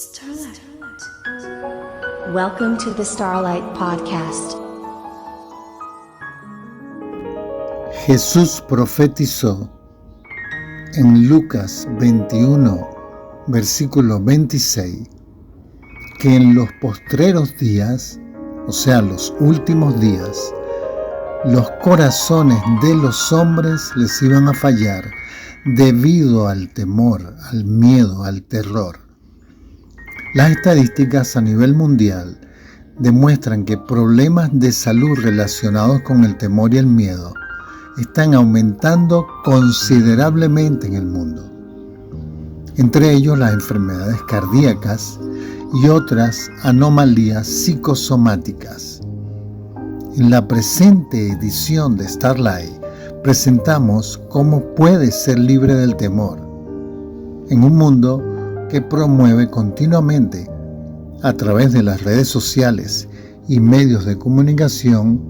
Starlight. Welcome to the Starlight Podcast. Jesús profetizó en Lucas 21, versículo 26, que en los postreros días, o sea, los últimos días, los corazones de los hombres les iban a fallar debido al temor, al miedo, al terror. Las estadísticas a nivel mundial demuestran que problemas de salud relacionados con el temor y el miedo están aumentando considerablemente en el mundo. Entre ellos las enfermedades cardíacas y otras anomalías psicosomáticas. En la presente edición de Starlight presentamos cómo puedes ser libre del temor en un mundo que promueve continuamente a través de las redes sociales y medios de comunicación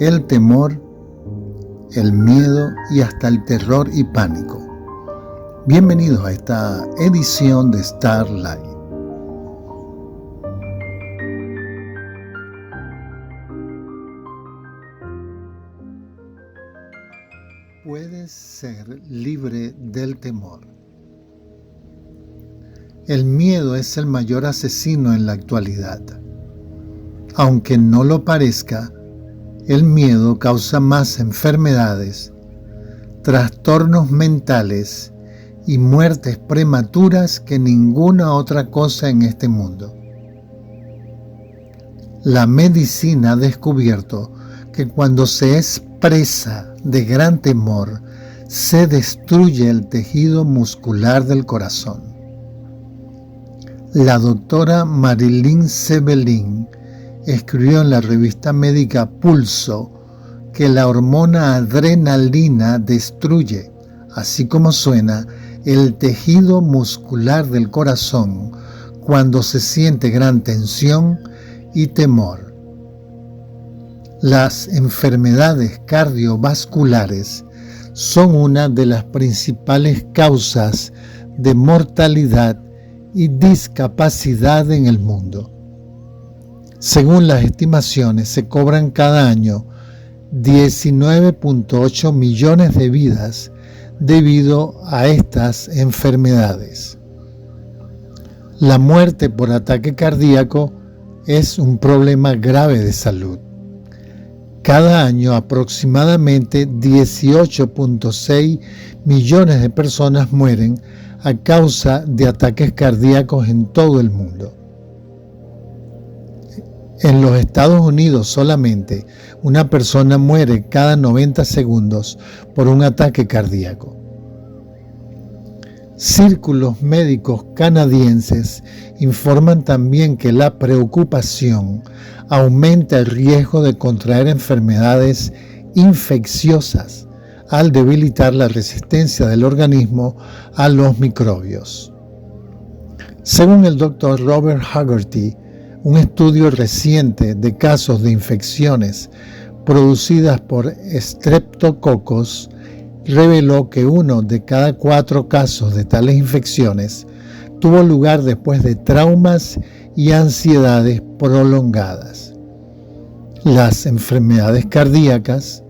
el temor, el miedo y hasta el terror y pánico. Bienvenidos a esta edición de Starlight. Puedes ser libre del temor. El miedo es el mayor asesino en la actualidad. Aunque no lo parezca, el miedo causa más enfermedades, trastornos mentales y muertes prematuras que ninguna otra cosa en este mundo. La medicina ha descubierto que cuando se es presa de gran temor, se destruye el tejido muscular del corazón. La doctora Marilyn Sebelin escribió en la revista médica Pulso que la hormona adrenalina destruye, así como suena, el tejido muscular del corazón cuando se siente gran tensión y temor. Las enfermedades cardiovasculares son una de las principales causas de mortalidad y discapacidad en el mundo. Según las estimaciones, se cobran cada año 19.8 millones de vidas debido a estas enfermedades. La muerte por ataque cardíaco es un problema grave de salud. Cada año aproximadamente 18.6 millones de personas mueren a causa de ataques cardíacos en todo el mundo. En los Estados Unidos solamente una persona muere cada 90 segundos por un ataque cardíaco. Círculos médicos canadienses informan también que la preocupación aumenta el riesgo de contraer enfermedades infecciosas al debilitar la resistencia del organismo a los microbios. Según el Dr. Robert Haggerty, un estudio reciente de casos de infecciones producidas por Streptococcus reveló que 1 de cada 4 casos de tales infecciones tuvo lugar después de traumas y ansiedades prolongadas. Las enfermedades cardíacas,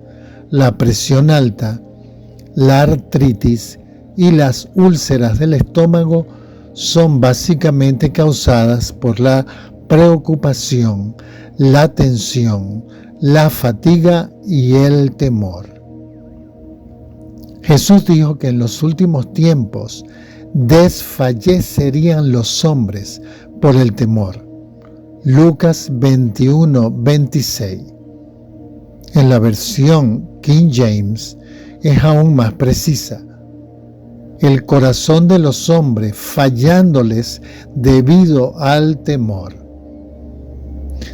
la presión alta, la artritis y las úlceras del estómago son básicamente causadas por la preocupación, la tensión, la fatiga y el temor. Jesús dijo que en los últimos tiempos desfallecerían los hombres por el temor. Lucas 21, 26. En la versión King James es aún más precisa. El corazón de los hombres fallándoles debido al temor.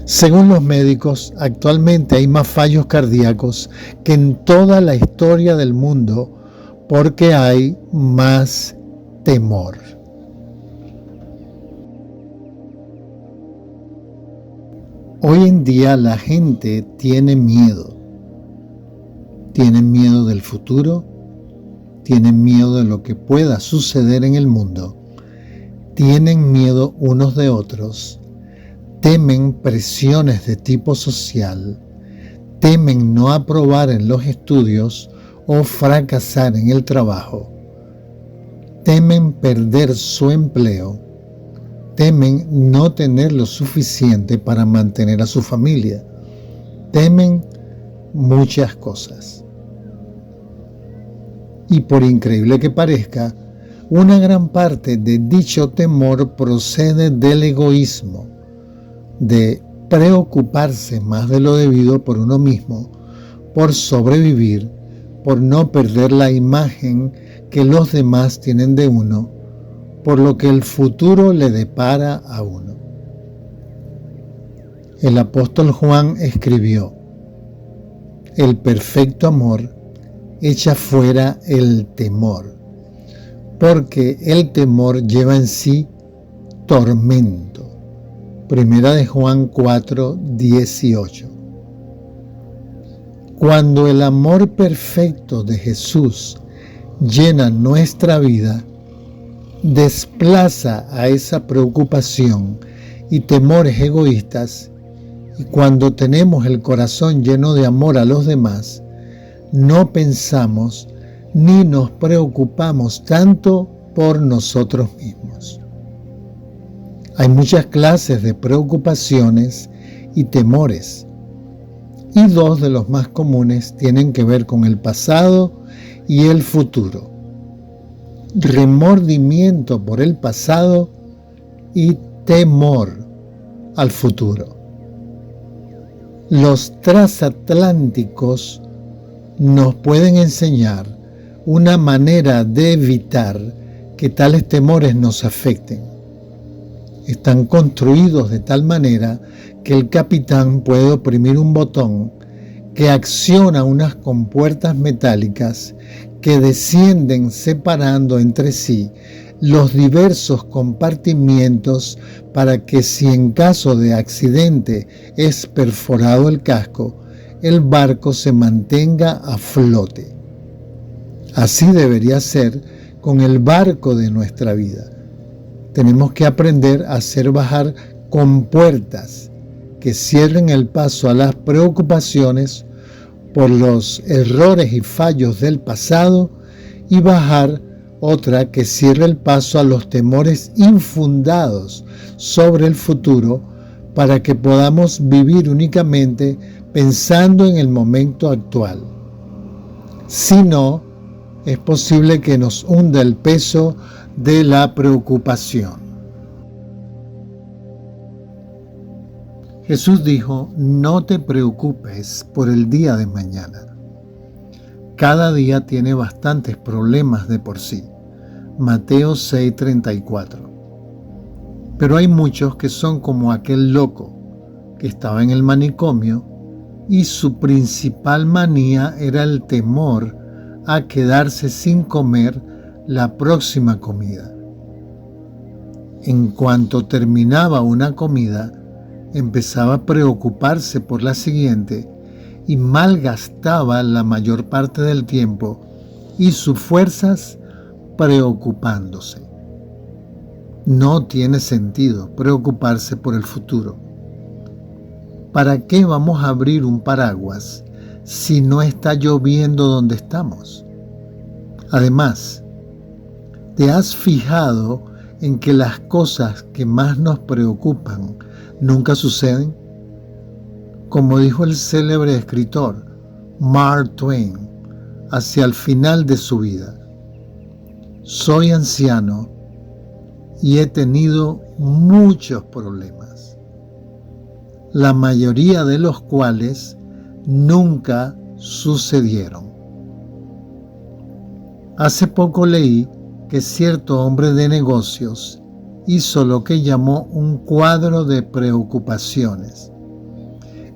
Según los médicos, actualmente hay más fallos cardíacos que en toda la historia del mundo porque hay más temor. Hoy en día la gente tiene miedo. Tienen miedo del futuro, tienen miedo de lo que pueda suceder en el mundo tienen miedo unos de otros, temen presiones de tipo social, temen no aprobar en los estudios o fracasar en el trabajo, temen perder su empleo, temen no tener lo suficiente para mantener a su familia, temen muchas cosas. Y por increíble que parezca, una gran parte de dicho temor procede del egoísmo, de preocuparse más de lo debido por uno mismo, por sobrevivir, por no perder la imagen que los demás tienen de uno, por lo que el futuro le depara a uno. El apóstol Juan escribió: el perfecto amor echa fuera el temor, porque el temor lleva en sí tormento. Primera de Juan 4:18. Cuando el amor perfecto de Jesús llena nuestra vida, desplaza a esa preocupación y temores egoístas, y cuando tenemos el corazón lleno de amor a los demás, no pensamos ni nos preocupamos tanto por nosotros mismos. Hay muchas clases de preocupaciones y temores, y dos de los más comunes tienen que ver con el pasado y el futuro. Remordimiento por el pasado y temor al futuro. Los transatlánticos nos pueden enseñar una manera de evitar que tales temores nos afecten. Están construidos de tal manera que el capitán puede oprimir un botón que acciona unas compuertas metálicas que descienden separando entre sí los diversos compartimientos para que, si en caso de accidente es perforado el casco, el barco se mantenga a flote. Así debería ser con el barco de nuestra vida. Tenemos que aprender a hacer bajar compuertas que cierren el paso a las preocupaciones por los errores y fallos del pasado y bajar otra que cierre el paso a los temores infundados sobre el futuro para que podamos vivir únicamente pensando en el momento actual. Si no, es posible que nos hunda el peso de la preocupación. Jesús dijo: no te preocupes por el día de mañana. Cada día tiene bastantes problemas de por sí. Mateo 6:34. Pero hay muchos que son como aquel loco que estaba en el manicomio y su principal manía era el temor a quedarse sin comer la próxima comida. En cuanto terminaba una comida, empezaba a preocuparse por la siguiente y malgastaba la mayor parte del tiempo y sus fuerzas preocupándose. No tiene sentido preocuparse por el futuro. ¿Para qué vamos a abrir un paraguas si no está lloviendo donde estamos? Además, ¿te has fijado en que las cosas que más nos preocupan nunca suceden? Como dijo el célebre escritor Mark Twain hacia el final de su vida: soy anciano y he tenido muchos problemas, la mayoría de los cuales nunca sucedieron. Hace poco leí que cierto hombre de negocios hizo lo que llamó un cuadro de preocupaciones,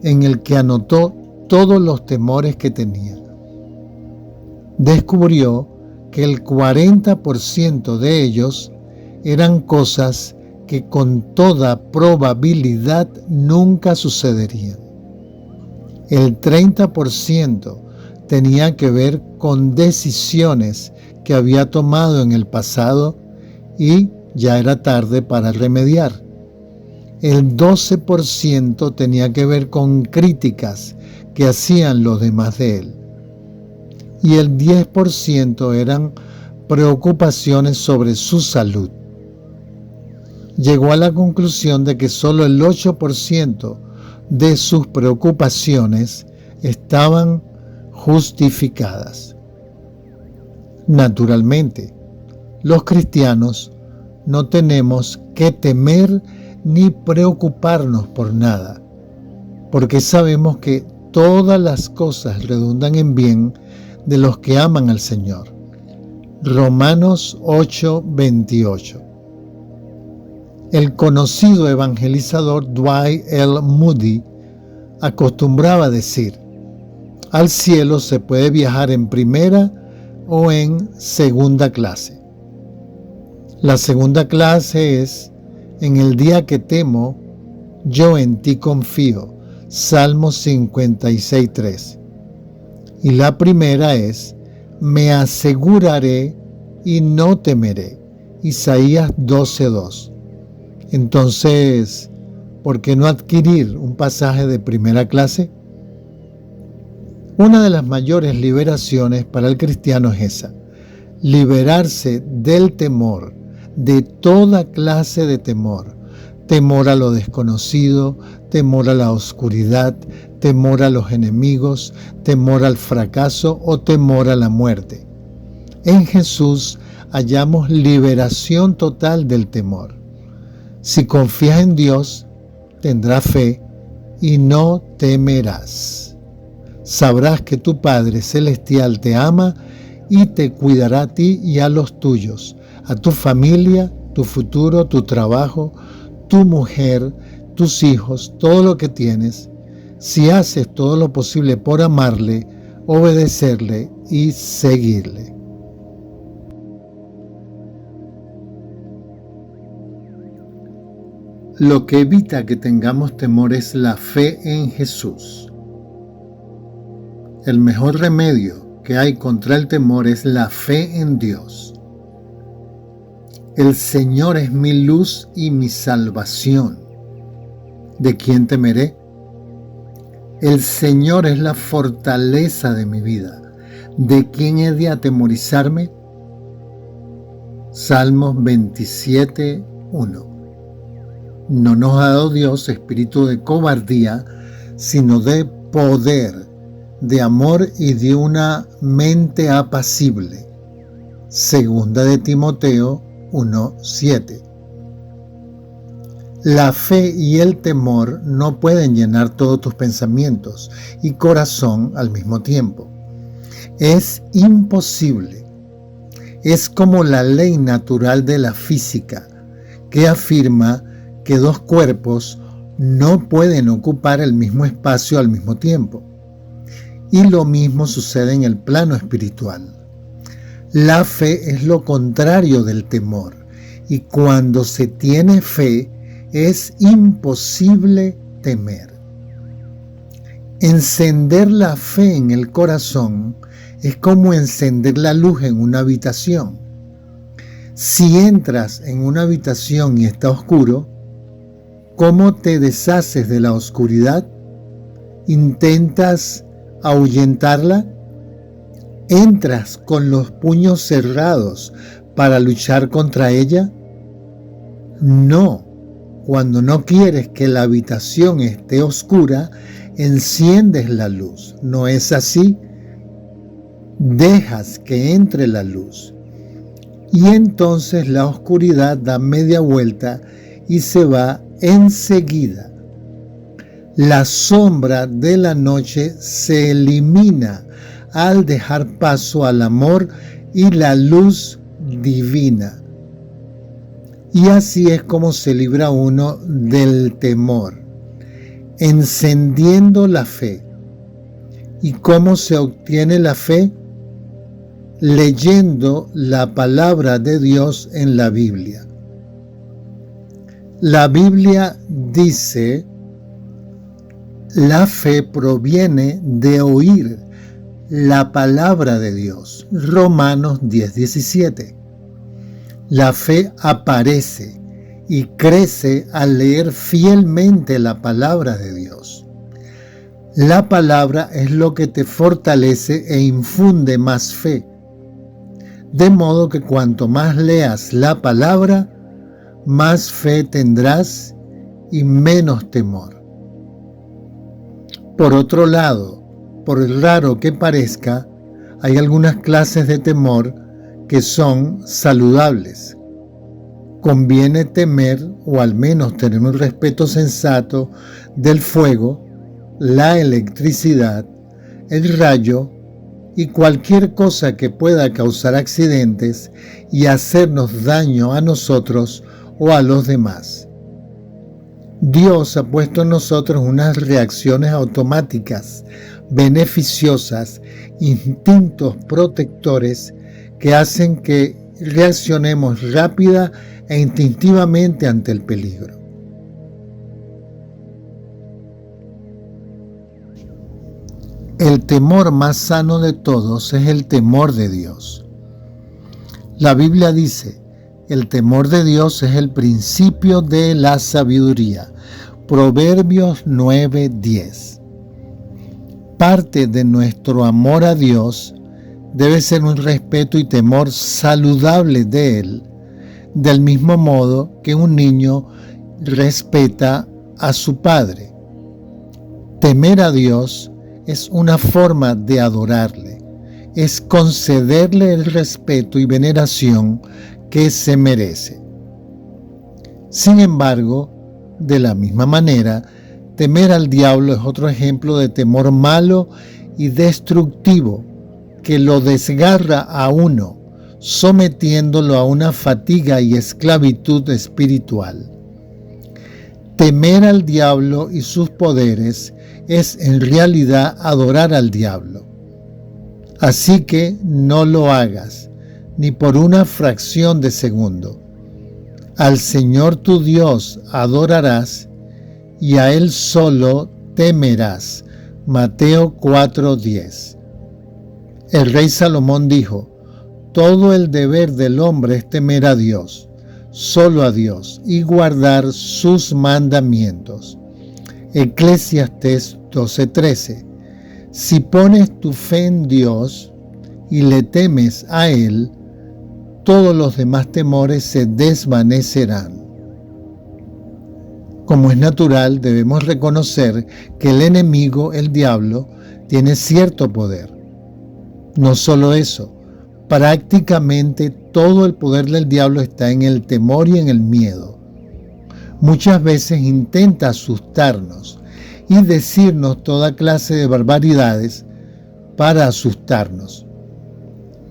en el que anotó todos los temores que tenía. Descubrió que el 40% de ellos eran cosas que con toda probabilidad nunca sucederían. El 30% tenía que ver con decisiones que había tomado en el pasado y ya era tarde para remediar. El 12% tenía que ver con críticas que hacían los demás de él. Y el 10% eran preocupaciones sobre su salud. Llegó a la conclusión de que solo el 8% de sus preocupaciones estaban justificadas. Naturalmente, los cristianos no tenemos que temer ni preocuparnos por nada, porque sabemos que todas las cosas redundan en bien de los que aman al Señor. Romanos 8:28. El conocido evangelizador Dwight L. Moody acostumbraba decir: al cielo se puede viajar en primera o en segunda clase. La segunda clase es: en el día que temo, yo en ti confío. Salmo 56:3. Y la primera es: me aseguraré y no temeré. Isaías 12:2. Entonces, ¿por qué no adquirir un pasaje de primera clase? Una de las mayores liberaciones para el cristiano es esa: liberarse del temor, de toda clase de temor. Temor a lo desconocido, temor a la oscuridad, temor a los enemigos, temor al fracaso o temor a la muerte. En Jesús hallamos liberación total del temor. Si confías en Dios, tendrás fe y no temerás. Sabrás que tu Padre Celestial te ama y te cuidará a ti y a los tuyos, a tu familia, tu futuro, tu trabajo, tu mujer, tus hijos, todo lo que tienes, si haces todo lo posible por amarle, obedecerle y seguirle. Lo que evita que tengamos temor es la fe en Jesús. El mejor remedio que hay contra el temor es la fe en Dios. El Señor es mi luz y mi salvación. ¿De quién temeré? El Señor es la fortaleza de mi vida. ¿De quién he de atemorizarme? Salmos 27:1. No nos ha dado Dios espíritu de cobardía, sino de poder, de amor y de una mente apacible. Segunda de Timoteo 1:7. La fe y el temor no pueden llenar todos tus pensamientos y corazón al mismo tiempo. Es imposible. Es como la ley natural de la física, que afirma que dos cuerpos no pueden ocupar el mismo espacio al mismo tiempo. Y lo mismo sucede en el plano espiritual. La fe es lo contrario del temor, y cuando se tiene fe es imposible temer. Encender la fe en el corazón es como encender la luz en una habitación. Si entras en una habitación y está oscuro, ¿cómo te deshaces de la oscuridad? ¿Intentas ahuyentarla? ¿Entras con los puños cerrados para luchar contra ella? No. Cuando no quieres que la habitación esté oscura, enciendes la luz. ¿No es así? Dejas que entre la luz. Y entonces la oscuridad da media vuelta y se va enseguida. La sombra de la noche se elimina al dejar paso al amor y la luz divina. Y así es como se libra uno del temor, encendiendo la fe. ¿Y cómo se obtiene la fe? Leyendo la palabra de Dios en la Biblia. La Biblia dice: la fe proviene de oír la palabra de Dios. Romanos 10:17. La fe aparece y crece al leer fielmente la palabra de Dios. La palabra es lo que te fortalece e infunde más fe. De modo que cuanto más leas la palabra, más fe tendrás y menos temor. Por otro lado, por raro que parezca, hay algunas clases de temor que son saludables. Conviene temer, o al menos tener un respeto sensato, del fuego, la electricidad, el rayo y cualquier cosa que pueda causar accidentes y hacernos daño a nosotros o a los demás. Dios ha puesto en nosotros unas reacciones automáticas, beneficiosas, instintos protectores que hacen que reaccionemos rápida e instintivamente ante el peligro. El temor más sano de todos es el temor de Dios. La Biblia dice: el temor de Dios es el principio de la sabiduría. Proverbios 9:10. Parte de nuestro amor a Dios debe ser un respeto y temor saludable de Él, del mismo modo que un niño respeta a su padre. Temer a Dios es una forma de adorarle, es concederle el respeto y veneración que se merece. Sin embargo, de la misma manera, temer al diablo es otro ejemplo de temor malo y destructivo que lo desgarra a uno, sometiéndolo a una fatiga y esclavitud espiritual. Temer al diablo y sus poderes es en realidad adorar al diablo. Así que no lo hagas, ni por una fracción de segundo. Al Señor tu Dios adorarás y a Él solo temerás. Mateo 4:10. El rey Salomón dijo: todo el deber del hombre es temer a Dios, solo a Dios, y guardar sus mandamientos. Eclesiastés 12:13. Si pones tu fe en Dios y le temes a Él, todos los demás temores se desvanecerán. Como es natural, debemos reconocer que el enemigo, el diablo, tiene cierto poder. No solo eso, prácticamente todo el poder del diablo está en el temor y en el miedo. Muchas veces intenta asustarnos y decirnos toda clase de barbaridades para asustarnos.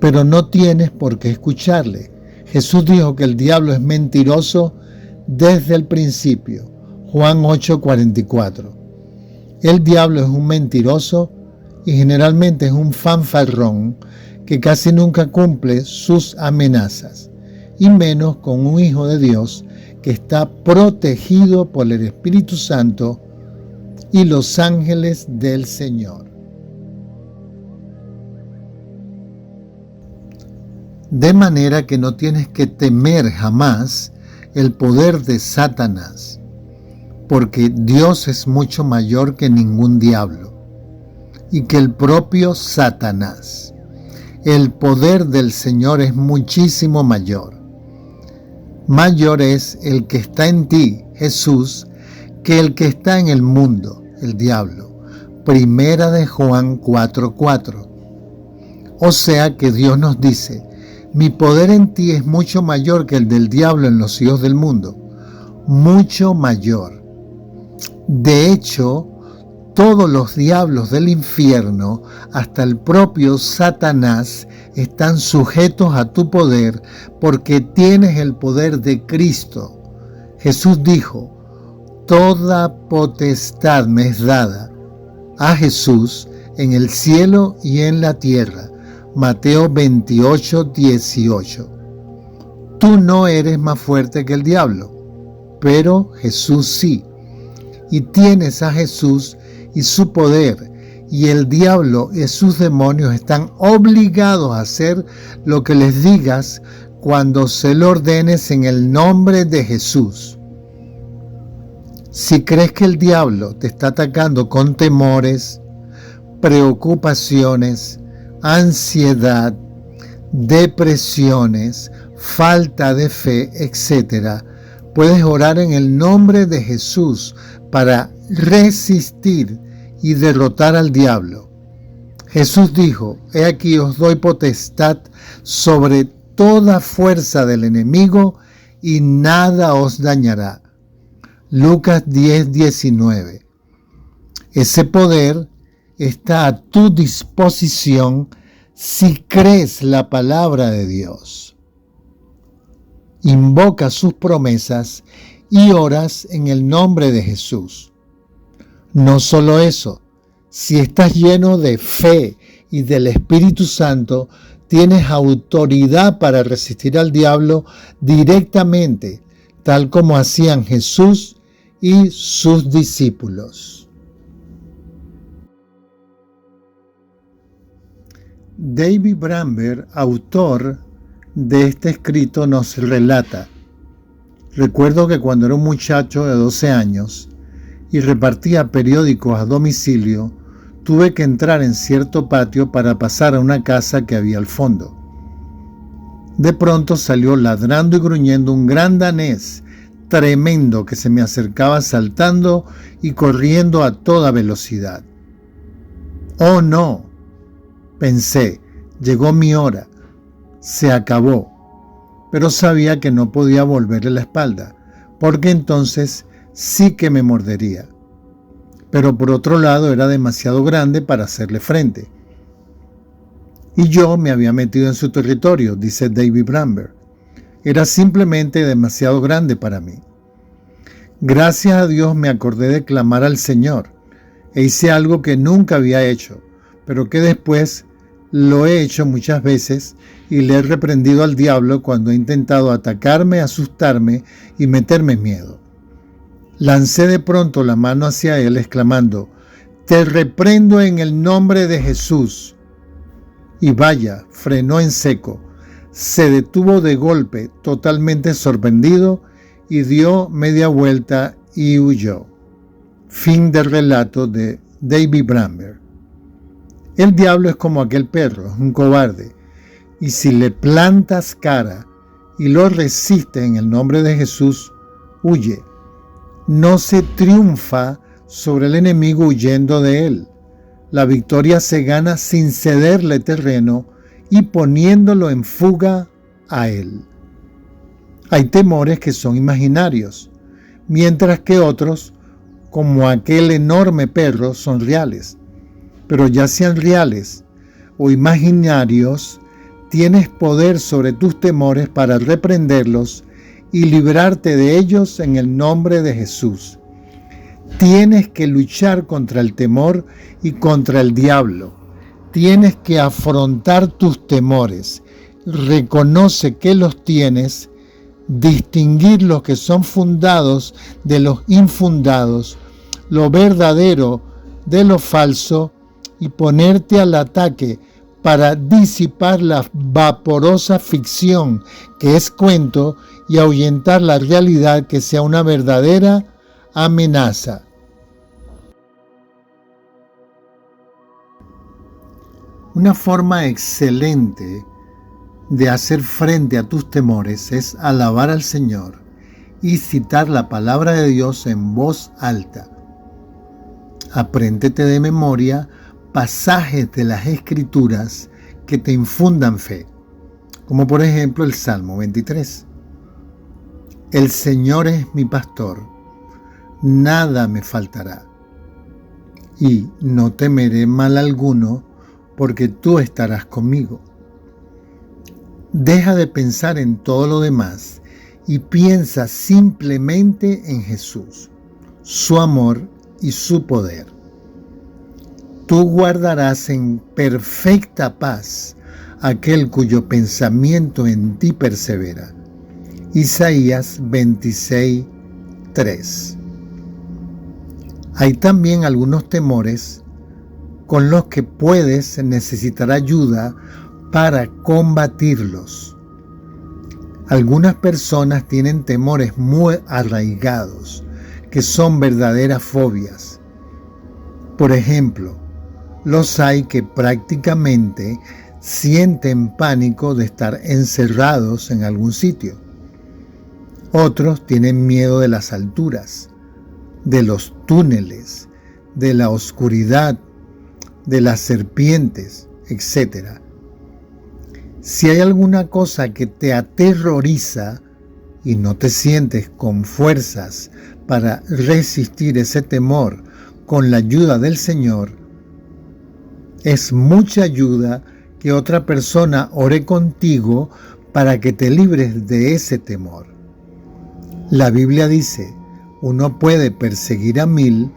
Pero no tienes por qué escucharle. Jesús dijo que el diablo es mentiroso desde el principio. Juan 8:44. El diablo es un mentiroso y generalmente es un fanfarrón que casi nunca cumple sus amenazas, y menos con un hijo de Dios que está protegido por el Espíritu Santo y los ángeles del Señor. De manera que no tienes que temer jamás el poder de Satanás, porque Dios es mucho mayor que ningún diablo y que el propio Satanás. El poder del Señor es muchísimo mayor. Mayor es el que está en ti, Jesús, que el que está en el mundo, el diablo. Primera de Juan 4:4. O sea que Dios nos dice: mi poder en ti es mucho mayor que el del diablo en los hijos del mundo. Mucho mayor. De hecho, todos los diablos del infierno, hasta el propio Satanás, están sujetos a tu poder porque tienes el poder de Cristo. Jesús dijo: toda potestad me es dada a Jesús en el cielo y en la tierra. Mateo 28:18. Tú no eres más fuerte que el diablo, pero Jesús sí. Y tienes a Jesús y su poder, y el diablo y sus demonios están obligados a hacer lo que les digas cuando se lo ordenes en el nombre de Jesús. Si crees que el diablo te está atacando con temores, preocupaciones, ansiedad, depresiones, falta de fe, etc., puedes orar en el nombre de Jesús para resistir y derrotar al diablo. Jesús dijo: he aquí os doy potestad sobre toda fuerza del enemigo y nada os dañará. Lucas 10:19. Ese poder está a tu disposición si crees la palabra de Dios. Invoca sus promesas y oras en el nombre de Jesús. No solo eso, si estás lleno de fe y del Espíritu Santo, tienes autoridad para resistir al diablo directamente, tal como hacían Jesús y sus discípulos. David Bramber, autor de este escrito, nos relata: recuerdo que cuando era un muchacho de 12 años y repartía periódicos a domicilio, tuve que entrar en cierto patio para pasar a una casa que había al fondo. De pronto salió ladrando y gruñendo un gran danés tremendo que se me acercaba saltando y corriendo a toda velocidad. ¡Oh no!, pensé, llegó mi hora, se acabó, pero sabía que no podía volverle la espalda, porque entonces sí que me mordería. Pero por otro lado era demasiado grande para hacerle frente. Y yo me había metido en su territorio, dice David Bramber. Era simplemente demasiado grande para mí. Gracias a Dios me acordé de clamar al Señor e hice algo que nunca había hecho, pero que después lo he hecho muchas veces y le he reprendido al diablo cuando ha intentado atacarme, asustarme y meterme miedo. Lancé de pronto la mano hacia él exclamando: «Te reprendo en el nombre de Jesús». Y vaya, frenó en seco, se detuvo de golpe, totalmente sorprendido, y dio media vuelta y huyó. Fin del relato de David Bramber. El diablo es como aquel perro, es un cobarde, y si le plantas cara y lo resistes en el nombre de Jesús, huye. No se triunfa sobre el enemigo huyendo de él. La victoria se gana sin cederle terreno y poniéndolo en fuga a él. Hay temores que son imaginarios, mientras que otros, como aquel enorme perro, son reales. Pero ya sean reales o imaginarios, tienes poder sobre tus temores para reprenderlos y librarte de ellos en el nombre de Jesús. Tienes que luchar contra el temor y contra el diablo. Tienes que afrontar tus temores. Reconoce que los tienes, distinguir los que son fundados de los infundados, lo verdadero de lo falso, y ponerte al ataque para disipar la vaporosa ficción que es cuento y ahuyentar la realidad que sea una verdadera amenaza. Una forma excelente de hacer frente a tus temores es alabar al Señor y citar la palabra de Dios en voz alta. Apréndete de memoria pasajes de las Escrituras que te infundan fe, como por ejemplo el Salmo 23. El Señor es mi pastor, nada me faltará, y no temeré mal alguno, porque tú estarás conmigo. Deja de pensar en todo lo demás y piensa simplemente en Jesús, su amor y su poder. Tú guardarás en perfecta paz aquel cuyo pensamiento en ti persevera. Isaías 26:3. Hay también algunos temores con los que puedes necesitar ayuda para combatirlos. Algunas personas tienen temores muy arraigados, que son verdaderas fobias. Por ejemplo, los hay que prácticamente sienten pánico de estar encerrados en algún sitio. Otros tienen miedo de las alturas, de los túneles, de la oscuridad, de las serpientes, etc. Si hay alguna cosa que te aterroriza y no te sientes con fuerzas para resistir ese temor con la ayuda del Señor, es mucha ayuda que otra persona ore contigo para que te libres de ese temor. La Biblia dice, uno puede perseguir a 1000,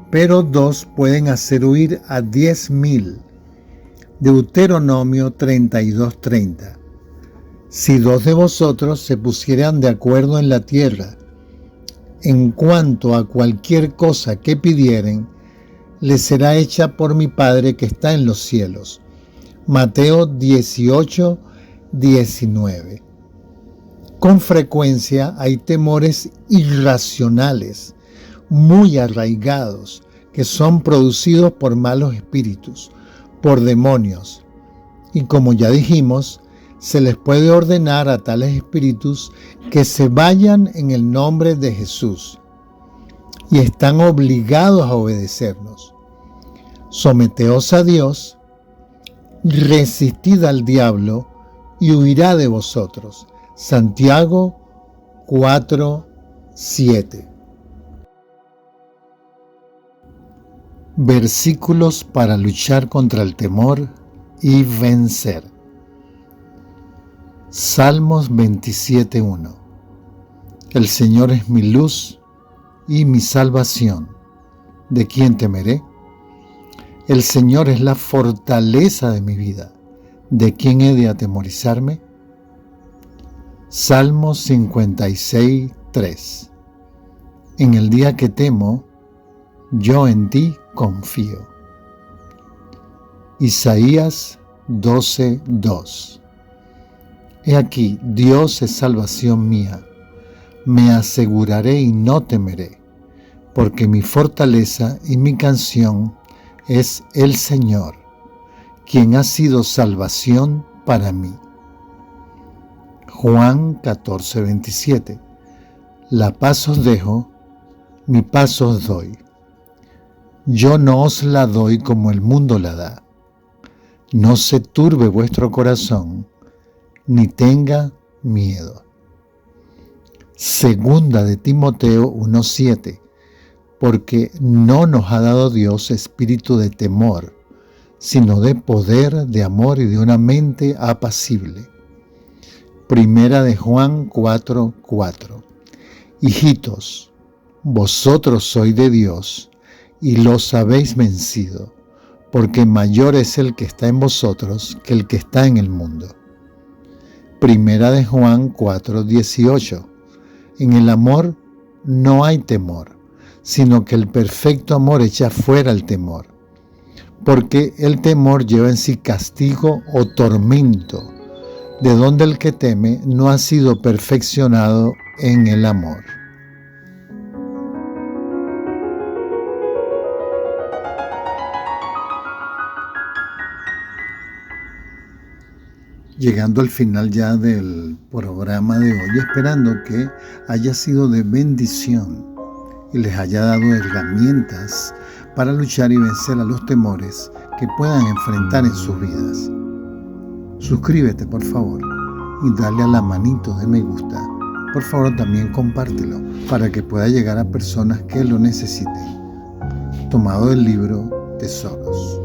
pero 2 pueden hacer huir a 10,000. Deuteronomio 32:30. Si 2 de vosotros se pusieran de acuerdo en la tierra, en cuanto a cualquier cosa que pidieren, les será hecha por mi Padre que está en los cielos. Mateo 18:19. Con frecuencia hay temores irracionales, muy arraigados, que son producidos por malos espíritus, por demonios. Y como ya dijimos, se les puede ordenar a tales espíritus que se vayan en el nombre de Jesús. Y están obligados a obedecernos. Someteos a Dios, resistid al diablo y huirá de vosotros. Santiago 4:7. Versículos para luchar contra el temor y vencer. Salmos 27:1. El Señor es mi luz y mi salvación. ¿De quién temeré? El Señor es la fortaleza de mi vida. ¿De quién he de atemorizarme? Salmos 56:3. En el día que temo, yo en ti confío. Isaías 12:2. He aquí, Dios es salvación mía. Me aseguraré y no temeré, porque mi fortaleza y mi canción es el Señor, quien ha sido salvación para mí. Juan 14:27. La paz os dejo, mi paz os doy. Yo no os la doy como el mundo la da. No se turbe vuestro corazón, ni tenga miedo. Segunda de Timoteo 1:7. Porque no nos ha dado Dios espíritu de temor, sino de poder, de amor y de una mente apacible. Primera de Juan 4:4. Hijitos, vosotros sois de Dios y los habéis vencido, porque mayor es el que está en vosotros que el que está en el mundo. Primera de Juan 4:18. En el amor no hay temor, sino que el perfecto amor echa fuera el temor, porque el temor lleva en sí castigo o tormento, de donde el que teme no ha sido perfeccionado en el amor. Llegando al final ya del programa de hoy, esperando que haya sido de bendición y les haya dado herramientas para luchar y vencer a los temores que puedan enfrentar en sus vidas. Suscríbete, por favor, y dale a la manito de me gusta. Por favor, también compártelo para que pueda llegar a personas que lo necesiten. Tomado del libro Tesoros.